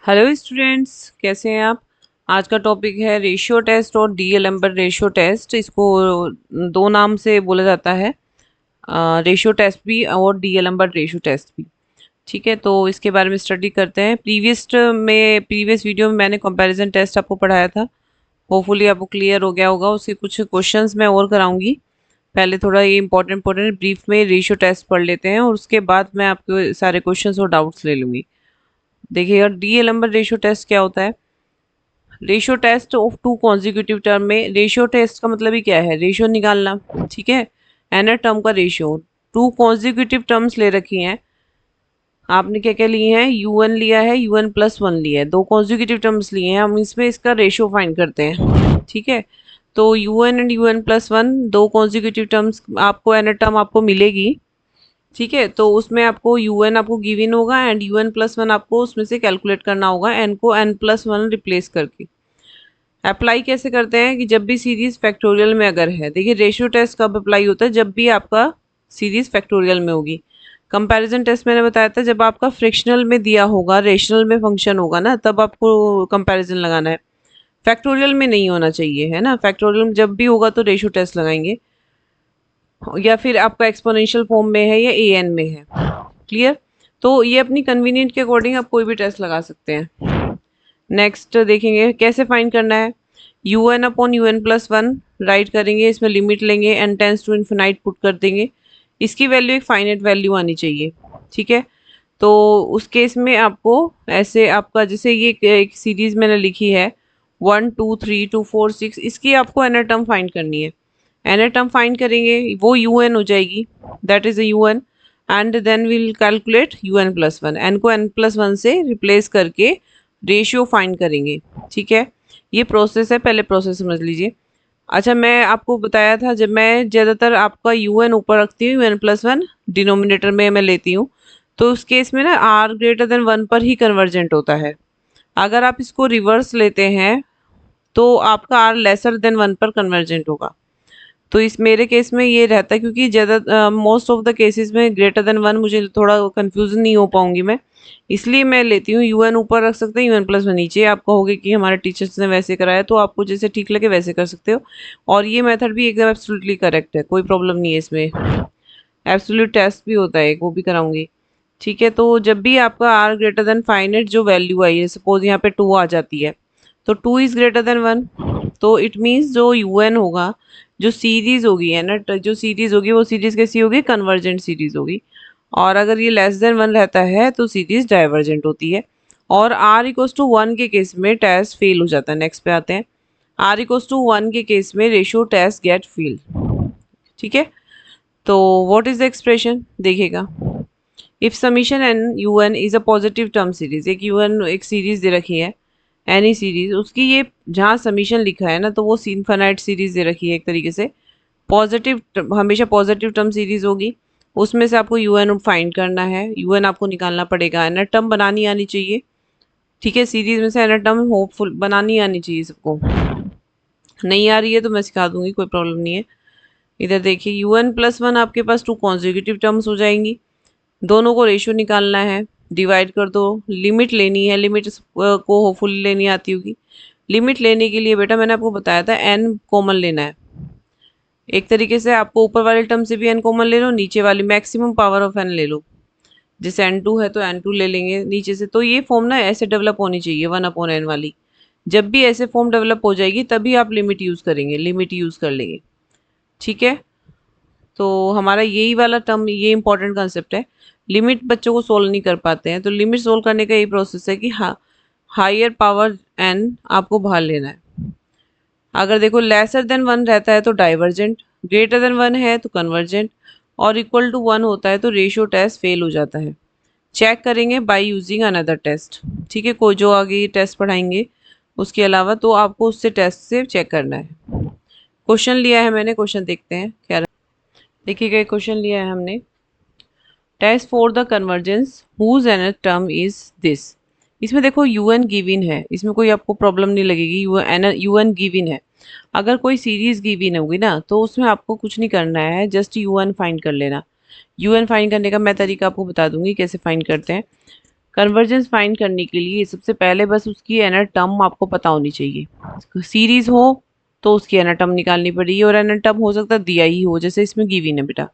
Hello students, कैसे हैं आप। आज का टॉपिक है रेशियो टेस्ट और डीएलएम्बर रेशियो टेस्ट। इसको दो नाम से बोला जाता है, रेशियो टेस्ट भी और डीएलएम्बर रेशियो टेस्ट भी। ठीक है, तो इसके बारे में स्टडी करते हैं। प्रीवियस वीडियो में मैंने कंपैरिजन टेस्ट आपको पढ़ाया था। होपफुली आपको क्लियर हो गया होगा। उसके कुछ क्वेश्चंस मैं और कराऊंगी। पहले थोड़ा ये इंपॉर्टेंट ब्रीफ में रेशियो टेस्ट पढ़ लेते हैं और उसके बाद मैं आपके सारे क्वेश्चंस और डाउट्स ले लूंगी। देखिएगा, डीएलएम्बर रेशियो टेस्ट क्या होता है। Ratio test of two consecutive term में रेशियो टेस्ट का मतलब ही क्या है, रेशियो निकालना। ठीक है, एन टर्म का रेशियो। टू कॉन्जिक्यूटिव टर्म्स ले रखी हैं आपने, क्या क्या लिए हैं, UN लिया है, UN+1 लिया है। दो कॉन्जिक्यूटिव टर्म्स लिए हैं हम, इसमें इसका रेशियो फाइंड करते हैं। ठीक है, तो UN एंड UN+1 दो कॉन्जिक्यूटिव टर्म्स आपको, एन टर्म आपको मिलेगी। ठीक है, तो उसमें आपको UN आपको गिवन होगा एंड UN+1 आपको उसमें से कैलकुलेट करना होगा, एन को N+1 रिप्लेस करके। अप्लाई कैसे करते हैं कि जब भी सीरीज फैक्टोरियल में अगर है, देखिए रेशियो टेस्ट कब अप्लाई होता है, जब भी आपका सीरीज फैक्टोरियल में होगी। कंपैरिजन टेस्ट मैंने बताया था, जब आपका फ्रैक्शनल में दिया होगा, रेशनल में फंक्शन होगा ना, तब आपको कंपैरिजन लगाना है। फैक्टोरियल में नहीं होना चाहिए, है ना। फैक्टोरियल में जब भी होगा तो रेशियो टेस्ट लगाएंगे, या फिर आपका एक्सपोनेंशियल फॉर्म में है या AN में है। क्लियर। तो ये अपनी कन्वीनियंट के अकॉर्डिंग आप कोई भी टेस्ट लगा सकते हैं। नेक्स्ट देखेंगे कैसे फाइंड करना है। UN/UN+1 राइट करेंगे, इसमें लिमिट लेंगे, n tends to infinite put कर देंगे। इसकी वैल्यू एक फाइनाइट वैल्यू आनी चाहिए। ठीक है, तो उस केस में आपको ऐसे, आपका जैसे ये एक सीरीज मैंने लिखी है 1 2 3 2 4 6, इसकी आपको एन टर्म फाइंड करनी है। एन टर्म फाइंड करेंगे, वो UN हो जाएगी, that is a UN। And then will calculate UN+1, n को N+1 से रिप्लेस करके रेशियो फाइंड करेंगे। ठीक है, ये प्रोसेस है, पहले प्रोसेस समझ लीजिए। अच्छा, मैं आपको बताया था, जब मैं ज़्यादातर आपका UN ऊपर रखती हूँ, UN+1 डिनोमिनेटर में मैं लेती हूँ, तो उस केस में ना R>1 पर ही कन्वर्जेंट होता है। अगर आप इसको रिवर्स लेते हैं तो आपका R<1 पर कन्वर्जेंट होगा। तो इस मेरे केस में ये रहता है, क्योंकि ज़्यादा मोस्ट ऑफ द केसेस में ग्रेटर देन 1 मुझे थोड़ा कंफ्यूजन नहीं हो पाऊंगी मैं, इसलिए मैं लेती हूँ। UN ऊपर रख सकते हैं, UN+1 नीचे। आप कहोगे कि हमारे टीचर्स ने वैसे कराया, तो आपको जैसे ठीक लगे वैसे कर सकते हो। और ये मेथड भी एकदम एब्सोल्युटली करेक्ट है, कोई प्रॉब्लम नहीं है इसमें। एब्सोल्यूट टेस्ट भी होता है एक, वो भी कराऊंगी। ठीक है, तो जब भी आपका R>फाइनाइट जो वैल्यू आई है, सपोज यहाँ पे 2 आ जाती है, तो 2 इज ग्रेटर देन 1, तो इट मीन्स जो UN होगा, जो सीरीज होगी, है ना, जो सीरीज होगी वो सीरीज कैसी होगी, कन्वर्जेंट सीरीज होगी। और अगर ये <1 रहता है तो सीरीज डाइवर्जेंट होती है। और R=1 के केस में टेस्ट फेल हो जाता है। नेक्स्ट पे आते हैं, R=1 के केस में रेशियो टेस्ट गेट फेल। ठीक है, तो व्हाट इज द एक्सप्रेशन, देखिएगा। If summation n UN is a positive term series, एक UN एक सीरीज दे रखी है, एनी सीरीज, उसकी ये जहाँ समीशन लिखा है ना, तो वो इनफाइनाइट सीरीज दे रखी है एक तरीके से। पॉजिटिव, हमेशा पॉजिटिव टर्म सीरीज होगी, उसमें से आपको UN फाइंड करना है, UN आपको निकालना पड़ेगा, एन टर्म बनानी आनी चाहिए। ठीक है, सीरीज में से एन टर्म होपफुल बनानी आनी चाहिए सबको। नहीं आ रही है तो मैं सिखा दूंगी, कोई प्रॉब्लम नहीं है। इधर देखिए, UN+1 आपके पास टू कॉन्जिक्यूटिव टर्म्स हो जाएंगी, दोनों को रेशियो निकालना है, डिवाइड कर दो, लिमिट लेनी है, लिमिट को होपफुली लेनी आती होगी। लिमिट लेने के लिए बेटा मैंने आपको बताया था n कॉमन लेना है। एक तरीके से आपको ऊपर वाले टर्म से भी n कॉमन ले लो, नीचे वाली मैक्सिमम पावर ऑफ n ले लो। जैसे N2 है तो N2 ले लेंगे नीचे से। तो ये फॉर्म ना ऐसे डेवलप होनी चाहिए, 1/n वाली। जब भी ऐसे फॉर्म डेवलप हो जाएगी तभी आप लिमिट यूज़ करेंगे, लिमिट यूज़ कर लेंगे। ठीक है, तो हमारा यही वाला टर्म, ये इंपॉर्टेंट कंसेप्ट है। लिमिट बच्चों को सोल्व नहीं कर पाते हैं, तो लिमिट सोल्व करने का यही प्रोसेस है कि हाँ, हायर पावर n आपको बाहर लेना है। अगर देखो <1 रहता है तो डाइवर्जेंट, greater than 1 है तो कन्वर्जेंट, और =1 होता है तो रेशियो टेस्ट फेल हो जाता है। चेक करेंगे बाय यूजिंग अनदर टेस्ट। ठीक है, कोई जो आगे टेस्ट पढ़ाएंगे उसके अलावा, तो आपको उससे टेस्ट से चेक करना है। क्वेश्चन लिया है मैंने, क्वेश्चन देखते हैं क्या। देखिएगा, क्वेश्चन लिया है हमने, test for the convergence whose nth term is this. इसमें देखो UN गिवन है, इसमें कोई आपको प्रॉब्लम नहीं लगेगी। UN गिवन है, अगर कोई सीरीज गिवन होगी ना तो उसमें आपको कुछ नहीं करना है, जस्ट UN फाइंड कर लेना। UN फाइंड करने का मैं तरीका आपको बता दूंगी कैसे फाइंड करते हैं। कन्वर्जेंस फाइंड करने के लिए सबसे पहले बस उसकी है ना टर्म आपको पता होनी चाहिए। सीरीज हो तो उसकी है ना टर्म निकालनी पड़ेगी, और है ना टर्म हो सकता है दिया ही हो, जैसे इसमें गिवन है बेटा।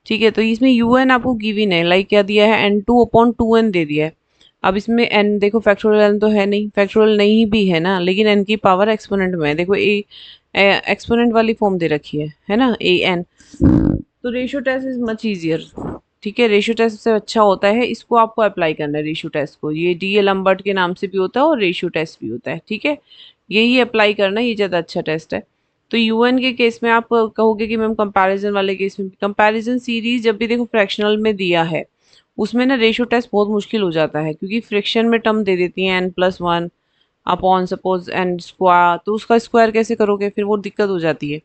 ठीक है, तो इसमें यू एन आपको गिवन है, लाइक क्या दिया है, N two upon two N दे दिया है। अब इसमें एन देखो फैक्टोरियल एन तो है नहीं, फैक्टोरियल नहीं भी है ना, लेकिन एन की पावर एक्सपोनेंट में है। देखो ए एक्सपोनेंट वाली फॉर्म दे रखी है ना, ए एन। तो ratio test is much easier. ठीक है, रेशियो टेस्ट सबसे अच्छा होता है, इसको आपको अप्लाई करना है रेशियो टेस्ट को। ये डी एल लम्बर्ट के नाम से भी होता है और रेशियो टेस्ट भी होता है। ठीक है, यही अप्लाई करना है, ये ज़्यादा अच्छा टेस्ट है। तो यूएन के केस में आप कहोगे कि मैम कंपैरिजन वाले केस में, कंपैरिजन सीरीज जब भी देखो फ्रैक्शनल में दिया है उसमें ना रेशियो टेस्ट बहुत मुश्किल हो जाता है, क्योंकि फ्रैक्शन में टर्म दे देती है n+1 upon suppose N square, तो उसका स्क्वायर कैसे करोगे, फिर वो दिक्कत हो जाती है।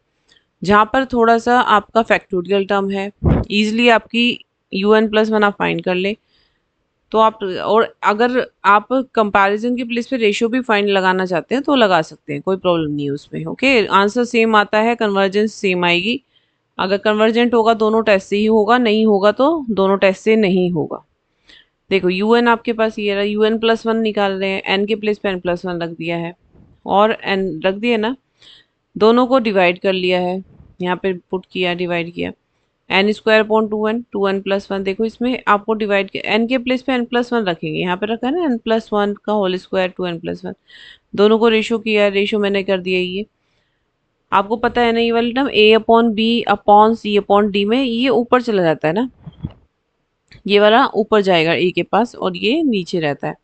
जहाँ पर थोड़ा सा आपका फैक्टोरियल टर्म है, इजीली आपकी un+1 आप फाइंड कर ले तो आप, और अगर आप कंपैरिजन के प्लेस पे रेशियो भी फाइंड लगाना चाहते हैं तो लगा सकते हैं, कोई प्रॉब्लम नहीं है उसमें। ओके, आंसर सेम आता है, कन्वर्जेंस सेम आएगी। अगर कन्वर्जेंट होगा दोनों टेस्ट से ही होगा, नहीं होगा तो दोनों टेस्ट से नहीं होगा। देखो यूएन आपके पास ये रहा, un+1 निकाल रहे हैं, एन के प्लेस पे n+1 रख दिया है, और एन रख दिया ना, दोनों को डिवाइड कर लिया है, यहाँ पे पुट किया, डिवाइड किया, n square upon two n plus one. देखो इसमें आपको डिवाइड किया, एन के प्लेस पे n+1 रखेंगे, यहाँ पे रखा है ना n+1 का होल स्क्वायर 2n+1, दोनों को रेशो किया, रेशो मैंने कर दिया। ये आपको पता है ना, ये वाली term a upon b upon c upon d में ये ऊपर चला जाता है ना, ये वाला ऊपर जाएगा a के पास और ये नीचे रहता है।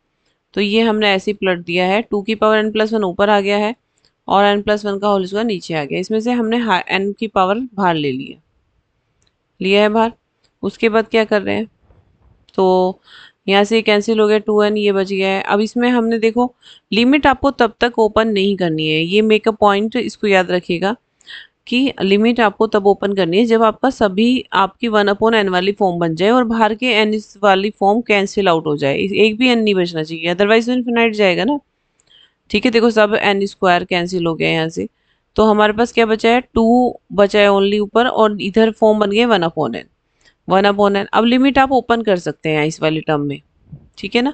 तो ये हमने ऐसे ही पलट दिया है, 2 की पावर n+1 ऊपर आ गया है और n+1 का होल स्क्वायर नीचे आ गया। इसमें से हमने n की पावर बाहर ले लिया है बाहर। उसके बाद क्या कर रहे हैं, तो यहाँ से कैंसिल हो गया, 2n ये बच गया है। अब इसमें हमने देखो लिमिट आपको तब तक ओपन नहीं करनी है, ये मेक अ पॉइंट, इसको याद रखिएगा कि लिमिट आपको तब ओपन करनी है जब आपका सभी आपकी 1/n वाली फॉर्म बन जाए और बाहर के n इस वाली फॉर्म कैंसिल आउट हो जाए, एक भी n नहीं बचना चाहिए, अदरवाइज तो इनफिनाइट जाएगा ना। ठीक है, देखो सब n स्क्वायर कैंसिल हो गया यहाँ से, तो हमारे पास क्या बचा है, 2 बचा है ओनली ऊपर, और इधर फॉर्म बन गया 1/n। 1/n अब लिमिट आप ओपन कर सकते हैं इस वाली टर्म में। ठीक है ना,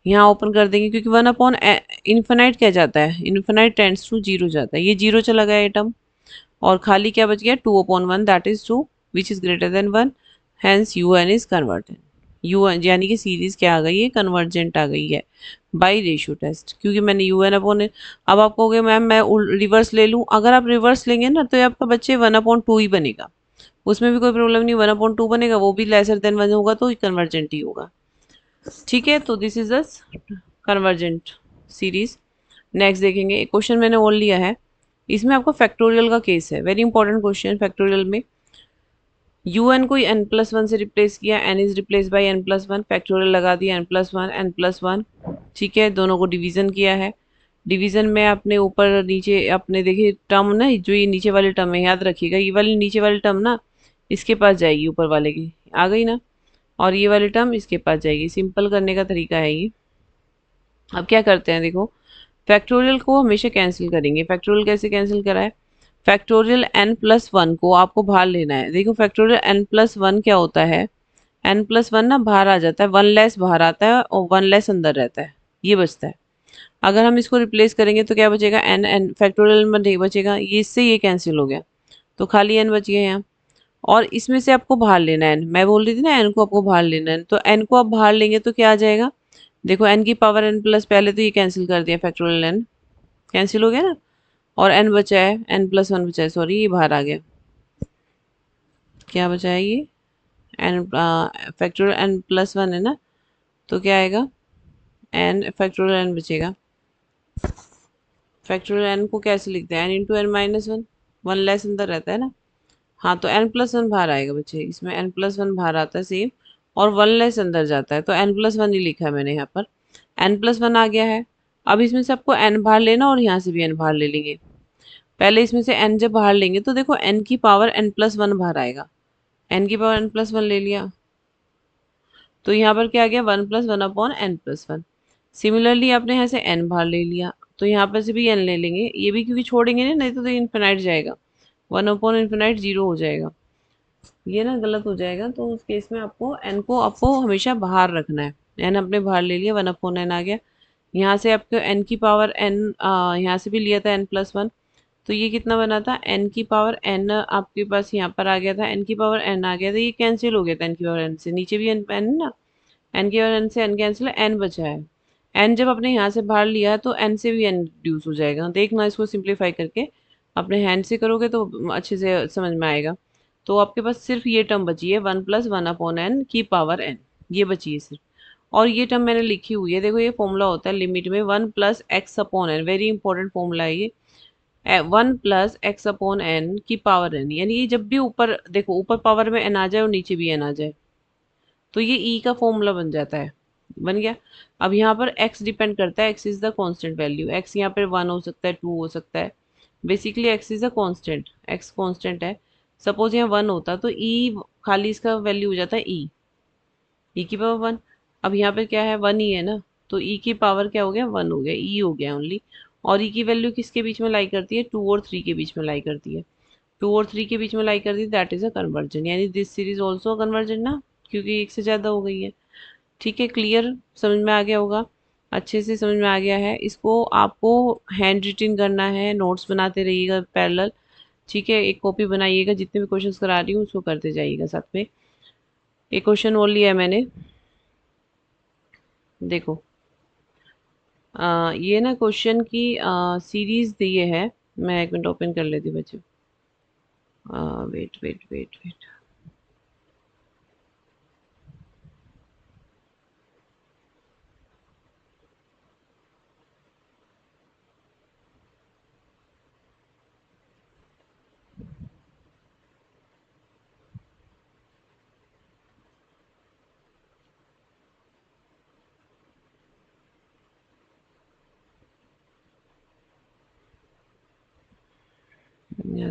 यहाँ ओपन कर देंगे क्योंकि 1/, इन्फिनाइट क्या जाता है, इन्फिनाइट टेंड्स टू जीरो जाता है, ये जीरो चला गया ये टर्म, और खाली क्या बच गया, 2/1 that is 2 which is greater than 1, hence u n is converted. U n यानी कि सीरीज क्या आ गई है, कन्वर्जेंट आ गई है बाई रेशियो टेस्ट, क्योंकि मैंने यू एन अपॉन। अब आप कहोगे मैम मैं रिवर्स ले लूँ, अगर आप रिवर्स लेंगे ना तो ये आपका बच्चे 1/2 ही बनेगा, उसमें भी कोई प्रॉब्लम नहीं, 1/2 बनेगा, वो भी लेसर देन 1 होगा तो कन्वर्जेंट ही होगा। ठीक है, तो this is a convergent series. Next देखेंगे, एक क्वेश्चन मैंने और लिया है, इसमें आपको फैक्टोरियल का केस है, वेरी इंपॉर्टेंट क्वेश्चन। फैक्टोरियल में यू एन को n+1 से रिप्लेस किया, n is replace by n+1, factorial लगा दिया n+1 ठीक है, दोनों को डिवीजन किया है। डिवीजन में आपने ऊपर नीचे अपने देखिए टर्म ना, जो ये नीचे वाली टर्म है याद रखिएगा, ये वाली नीचे वाली टर्म ना इसके पास जाएगी, ऊपर वाले की आ गई ना, और ये वाली टर्म इसके पास जाएगी। सिंपल करने का तरीका है ये। अब क्या करते हैं, देखो फैक्टोरियल को हमेशा कैंसिल करेंगे। फैक्टोरियल कैसे कैंसिल करा है, फैक्टोरियल n+1 को आपको बाहर लेना है। देखो फैक्टोरियल n+1 क्या होता है, n+1 ना बाहर आ जाता है, 1 लेस बाहर आता है और 1 लेस अंदर रहता है, ये बचता है। अगर हम इसको रिप्लेस करेंगे तो क्या बचेगा, n फैक्टोरियल में नहीं बचेगा, ये इससे ये कैंसिल हो गया, तो खाली n बच गया यहाँ। और इसमें से आपको बाहर लेना है n, मैं बोल रही थी ना n को आपको बाहर लेना है, तो n को आप बाहर लेंगे तो क्या आ जाएगा, देखो n की पावर n प्लस, पहले तो ये कैंसिल कर दिया, फैक्टोरियल n कैंसिल हो गया ना, और n बचा है, n+1 बचा है, सॉरी ये बाहर आ गया, क्या बचा है ये n, फैक्टोरियल n+1 है ना, तो क्या आएगा, n फैक्टोरियल n बचेगा। फैक्टोरियल n को कैसे लिखते हैं, n इंटू n-1, 1 लेस अंदर रहता है ना, हाँ तो n+1 बाहर आएगा बच्चे, इसमें n+1 बाहर आता है सेम, और 1 लेस अंदर जाता है, तो n+1 ही लिखा है मैंने यहाँ पर, n+1 आ गया है। अब इसमें से आपको n बाहर लेना और यहाँ से भी n बाहर ले लेंगे। पहले इसमें से n जब बाहर लेंगे तो देखो n की पावर n+1 बाहर आएगा, n की पावर n+1 ले लिया, तो यहाँ पर क्या आ गया, 1+1/n+1। सिमिलरली आपने यहाँ से n बाहर ले लिया, तो यहाँ पर से भी n ले लेंगे, ये भी क्योंकि छोड़ेंगे नहीं तो इनफिनाइट जाएगा, 1/∞ 0 हो जाएगा, ये ना गलत हो जाएगा, तो उस केस में आपको n को आपको हमेशा बाहर रखना है। एन अपने बाहर ले लिया, 1/n आ गया। यहाँ से आपको n की पावर n, यहाँ से भी लिया था n+1, तो ये कितना बना था, n की पावर n आपके पास यहाँ पर आ गया था, n की पावर n आ गया था, ये कैंसिल हो गया था n की पावर n से, नीचे भी n ना, n की पावर n से n कैंसिल है, n बचा है। n जब आपने यहाँ से बाहर लिया तो n से भी n रिड्यूस हो जाएगा। देखना इसको सिंप्लीफाई करके, अपने हैंड से करोगे तो अच्छे से समझ में आएगा। तो आपके पास सिर्फ ये टर्म बची है, 1+1/n की पावर n, ये बची है सिर्फ। और ये टर्म मैंने लिखी हुई है, देखो ये फॉर्मूला होता है लिमिट में 1+x/n, वेरी इंपॉर्टेंट फॉर्मूला है ये। 1+x/n की पावर n, यानी ये जब भी ऊपर देखो, ऊपर पावर में n आ जाए और नीचे भी n आ जाए, तो ये ई का फॉर्मूला बन जाता है, बन गया। अब यहाँ पर x डिपेंड करता है, x is the constant value, x यहाँ पर 1 हो सकता है, 2 हो सकता है, basically x is the constant, x constant है। सपोज यहाँ 1 होता तो ई खाली इसका वैल्यू हो जाता है ई की पावर 1। अब यहाँ पे क्या है, 1 ही है ना, तो ई की पावर क्या हो गया, 1 हो गया, ई हो गया ओनली। और ई की वैल्यू किसके बीच में लाई करती है, 2 और 3 के बीच में लाई करती है, 2 और 3 के बीच में लाई करती है, दैट इज अ कन्वर्जन, यानी दिस सीरीज ऑल्सो कन्वर्जन ना, क्योंकि एक से ज़्यादा हो गई है। ठीक है, क्लियर, समझ में आ गया होगा, अच्छे से समझ में आ गया है। इसको आपको हैंड रिटन करना है, नोट्स बनाते रहिएगा पैरेलल। ठीक है, एक कॉपी बनाइएगा, जितने भी क्वेश्चंस करा रही हूँ उसको करते जाइएगा साथ में। एक क्वेश्चन और लिया है मैंने, देखो। ये ना क्वेश्चन की सीरीज दिए है, मैं एक मिनट ओपन कर लेती हूँ बच्चों। Wait wait wait wait,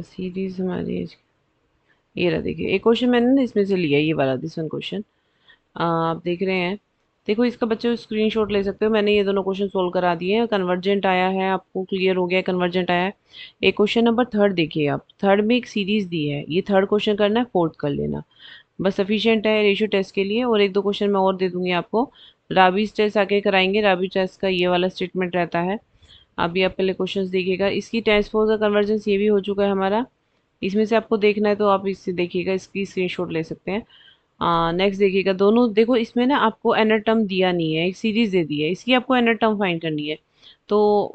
series हमारी ये रहा, देखिए एक क्वेश्चन मैंने ना इसमें से लिया, ये वाला दिस वन क्वेश्चन आप देख रहे हैं। देखो इसका बच्चों स्क्रीनशॉट ले सकते हो, मैंने ये दोनों क्वेश्चन सोल्व करा दिए हैं, कन्वर्जेंट आया है, आपको क्लियर हो गया कन्वर्जेंट आया है। एक क्वेश्चन नंबर थर्ड देखिए आप, थर्ड में एक सीरीज दी है, ये थर्ड क्वेश्चन करना है, फोर्थ कर लेना, बस सफिशिएंट है रेशियो टेस्ट के लिए। और एक दो क्वेश्चन मैं और दे दूंगी आपको, राबीज टेस्ट आके कराएंगे, राबीज टेस्ट का ये वाला स्टेटमेंट रहता है। अभी आप पहले क्वेश्चंस देखिएगा, इसकी ट्रांसपोज का कन्वर्जेंस ये भी हो चुका है हमारा, इसमें से आपको देखना है तो आप इससे देखिएगा, इसकी स्क्रीनशॉट ले सकते हैं। नेक्स्ट देखिएगा, दोनों देखो इसमें ना आपको एनर टर्म दिया नहीं है, एक सीरीज दे दी है, इसकी आपको एनर टर्म फाइंड करनी है। तो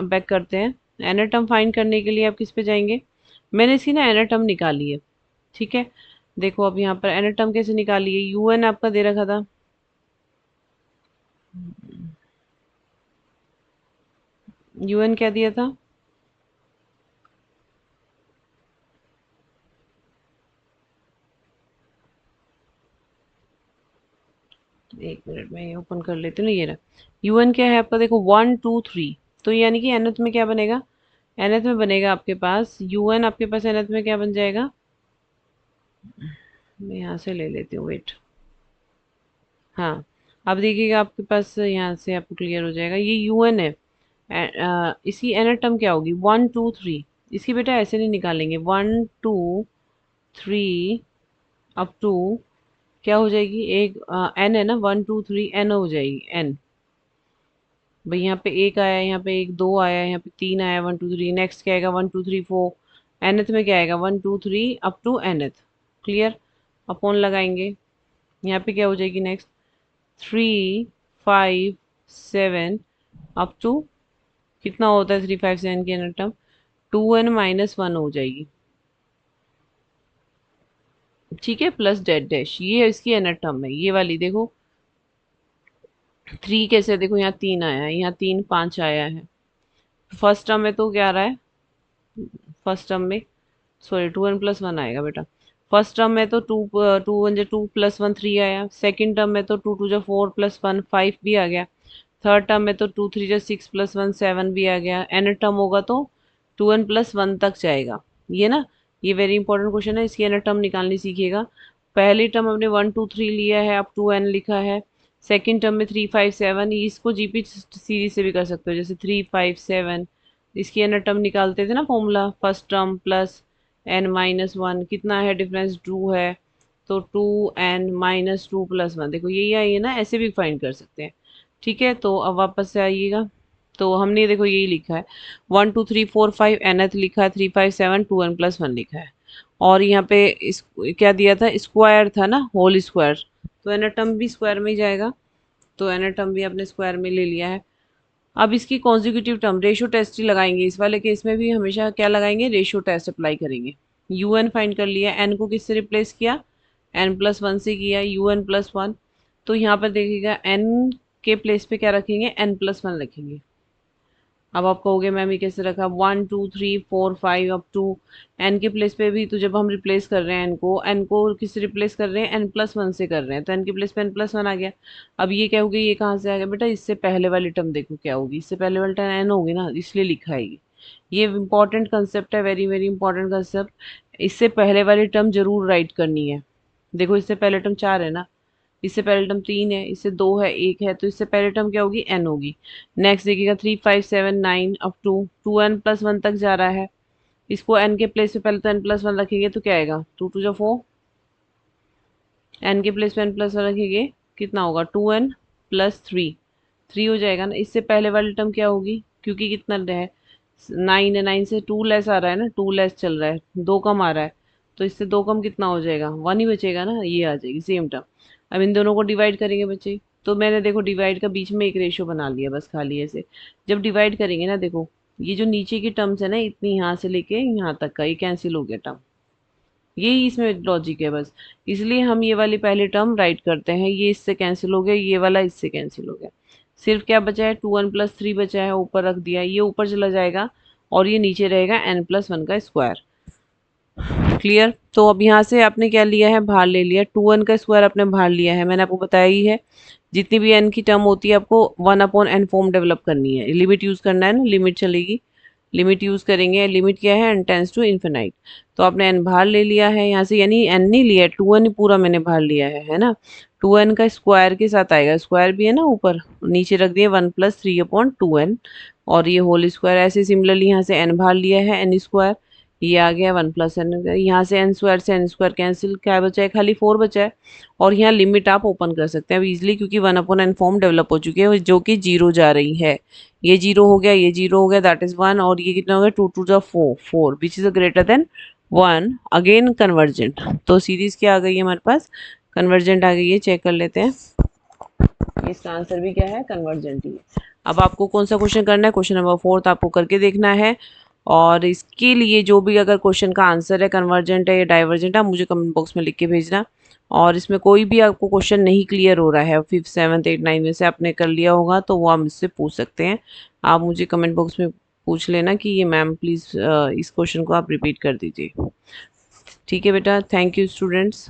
बैक करते हैं, एनर टर्म फाइंड करने के लिए आप किस पे जाएंगे, मैंने इसकी ना एनर टर्म निकाली है। ठीक है, देखो अब यहाँ पर एनर टर्म कैसे निकाली है, यूएन आपका दे रखा था, यूएन क्या दिया था, एक मिनट में ये ओपन कर लेती हूँ ना, ये रहा यूएन क्या है आपका, देखो 1 2 3, तो यानी कि एनथ में क्या बनेगा, एनथ में बनेगा आपके पास यूएन, आपके पास एनथ में क्या बन जाएगा, मैं यहाँ से ले लेती हूँ, वेट। हाँ, अब देखिएगा आपके पास यहाँ से आपको क्लियर हो जाएगा, ये यूएन है। इसकी एनथ टर्म क्या होगी, 1 2 3, इसकी बेटा ऐसे नहीं निकालेंगे, 1 2 3 अप टू क्या हो जाएगी, एक एन है ना, 1 2 3 एन हो जाएगी, एन। भाई यहाँ पे एक आया, यहाँ पे एक, दो आया, यहाँ पे तीन आया, 1 2 3, नेक्स्ट क्या आएगा, 1 2 3 4, एनथ में क्या आएगा, 1 2 3 up to nth. Clear, upon लगाएंगे, यहाँ पे क्या हो जाएगी नेक्स्ट, 3 5 7 अप टू, कितना होता है 3 5 7 की एनथ टर्म, 2n-1 हो जाएगी। ठीक है, प्लस डेड डैश, ये इसकी एनथ टर्म है, ये वाली देखो। थ्री कैसे, देखो यहाँ तीन आया है, यहाँ 3 5 आया है, फर्स्ट टर्म में तो क्या आ रहा है, फर्स्ट टर्म में सॉरी 2n+1 आएगा बेटा, फर्स्ट टर्म में तो 2 2 1 2 +1 3 आया, सेकंड टर्म में तो 2 2 4 +1 5 भी आ गया, थर्ड टर्म में तो 2 3 6 +1 7 भी आ गया, एन टर्म होगा तो 2n+1 तक जाएगा। ये ना, ये वेरी इंपॉर्टेंट क्वेश्चन है, इसकी एन टर्म निकालनी सीखिएगा। पहली टर्म हमने 1 2 3 लिया है, अब 2n लिखा है, सेकंड टर्म में 3 5 7, इसको जीपी सीरीज से भी कर सकते हो, जैसे 3 5 7, इसकी एन टर्म निकालते थे ना formula, first term plus n-1, कितना है डिफरेंस, 2 है, तो 2n-2 + 1, देखो यही आई है ना, ऐसे भी फाइंड कर सकते हैं। ठीक है, तो अब वापस से आइएगा। तो हमने देखो यही लिखा है 1 2 3 4 5 nth लिखा है, 3 5 7 2n+1 लिखा है। और यहाँ पे इस क्या दिया था, स्क्वायर था ना, होल स्क्वायर, तो एन टर्म भी स्क्वायर में ही जाएगा। तो एन टर्म भी अपने स्क्वायर में ले लिया है। अब इसकी कॉन्जिक्यूटिव टर्म रेशियो टेस्ट ही लगाएंगे, इस वाले केस में भी हमेशा क्या लगाएंगे, रेशियो टेस्ट अप्लाई करेंगे। यू एन फाइंड कर लिया, एन को किससे रिप्लेस किया, n+1 से किया, un+1। तो यहाँ पर देखिएगा n के प्लेस पे क्या रखेंगे, n+1 रखेंगे। अब आप कहोगे मैम ये कैसे रखा, 1 2 3 4 5 अप टू एन के प्लेस पे भी, तो जब हम रिप्लेस कर रहे हैं एन को किससे रिप्लेस कर रहे हैं, n+1 से कर रहे हैं, तो एन के प्लेस पे n+1 आ गया। अब ये क्या होगी, ये कहाँ से आ गया बेटा, इससे पहले वाली टर्म देखो क्या होगी, इससे पहले वाली टर्म एन होगी ना, इसलिए लिखा है ये इंपॉर्टेंट कंसेप्ट है, वेरी वेरी इंपॉर्टेंट कंसेप्ट। इससे पहले वाली टर्म जरूर राइट करनी है। देखो इससे पहले टर्म 4 है ना, इससे पहले टर्म 3 है, इससे 2 है, 1 है, तो इससे पहले टर्म क्या होगी, n होगी। नेक्स्ट देखिएगा 3 5 7 9 अप टू 2n+1 तक जा रहा है। इसको n के प्लेस पे पहले तो n+1 रखेंगे तो क्या आएगा, 2 2 4, n के प्लेस पे n+1 रखेंगे, कितना होगा 2n+3, 3 हो जाएगा ना। इससे पहले वाली टर्म क्या होगी, क्योंकि कितना है 9 है, 9 से 2 लेस आ रहा है ना, 2 लेस चल रहा है, 2 कम आ रहा है, तो इससे 2 कम कितना हो जाएगा, 1 ही बचेगा ना, ये आ जाएगी सेम टर्म। अब इन दोनों को डिवाइड करेंगे बच्चे, तो मैंने देखो डिवाइड का बीच में एक रेशियो बना लिया बस खाली ऐसे। जब डिवाइड करेंगे ना, देखो ये जो नीचे की टर्म्स है ना, इतनी यहाँ से लेके यहाँ तक का ये कैंसिल हो गया टर्म, यही इसमें लॉजिक है बस। इसलिए हम ये वाली पहली टर्म राइट करते हैं, ये इससे कैंसिल हो गया, ये वाला इससे कैंसिल हो गया। सिर्फ क्या बचा है, 2n+3 बचा है, ऊपर रख दिया, ये ऊपर चला जाएगा और ये नीचे रहेगा n+1 का स्क्वायर। क्लियर। तो अब यहाँ से आपने क्या लिया है, भार ले लिया, 2n का स्क्वायर आपने भार लिया है, मैंने आपको बताया ही है। जितनी भी n की टर्म होती है आपको 1/n फॉर्म डेवलप करनी है, लिमिट यूज करना है ना, लिमिट चलेगी, लिमिट यूज करेंगे। लिमिट क्या है, n टेंस टू इन्फिनाइट। तो आपने n बाहर ले लिया है यहाँ से, यानी n नहीं लिया, 2n पूरा मैंने बाहर लिया है ना। 2n का स्क्वायर के साथ आएगा, स्क्वायर भी है ना ऊपर, नीचे रख दिया 1+3/2n, और ये होल स्क्वायर। ऐसे सिमिलरली यहाँ से n बाहर लिया है, n स्क्वायर, ये आ गया 1+n, यहाँ से n स्क्वायर से n स्क्वायर कैंसिल, क्या बचा है, खाली 4 बचा है। और यहाँ लिमिट आप ओपन कर सकते हैं अब इजिली, क्योंकि 1/n फॉर्म डेवलप हो चुकी है, जो कि 0 जा रही है। ये 0 हो गया, ये 0 हो गया, दैट इज 1, और ये कितना हो गया, 2 2 4 4 विच is greater than 1, again convergent. तो सीरीज क्या आ गई है हमारे पास, कन्वर्जेंट आ गई है, चेक कर लेते हैं। इसका आंसर भी क्या है, कन्वर्जेंट ही है। अब आपको कौन सा क्वेश्चन करना है, क्वेश्चन नंबर 4 आपको करके देखना है। और इसके लिए जो भी अगर क्वेश्चन का आंसर है, कन्वर्जेंट है या डाइवर्जेंट है, आप मुझे कमेंट बॉक्स में लिख के भेजना। और इसमें कोई भी आपको क्वेश्चन नहीं क्लियर हो रहा है, 5th 7th 8th 9th में से आपने कर लिया होगा, तो वो आप मुझसे पूछ सकते हैं। आप मुझे कमेंट बॉक्स में पूछ लेना कि ये मैम प्लीज़ इस क्वेश्चन को आप रिपीट कर दीजिए। ठीक है बेटा, थैंक यू स्टूडेंट्स।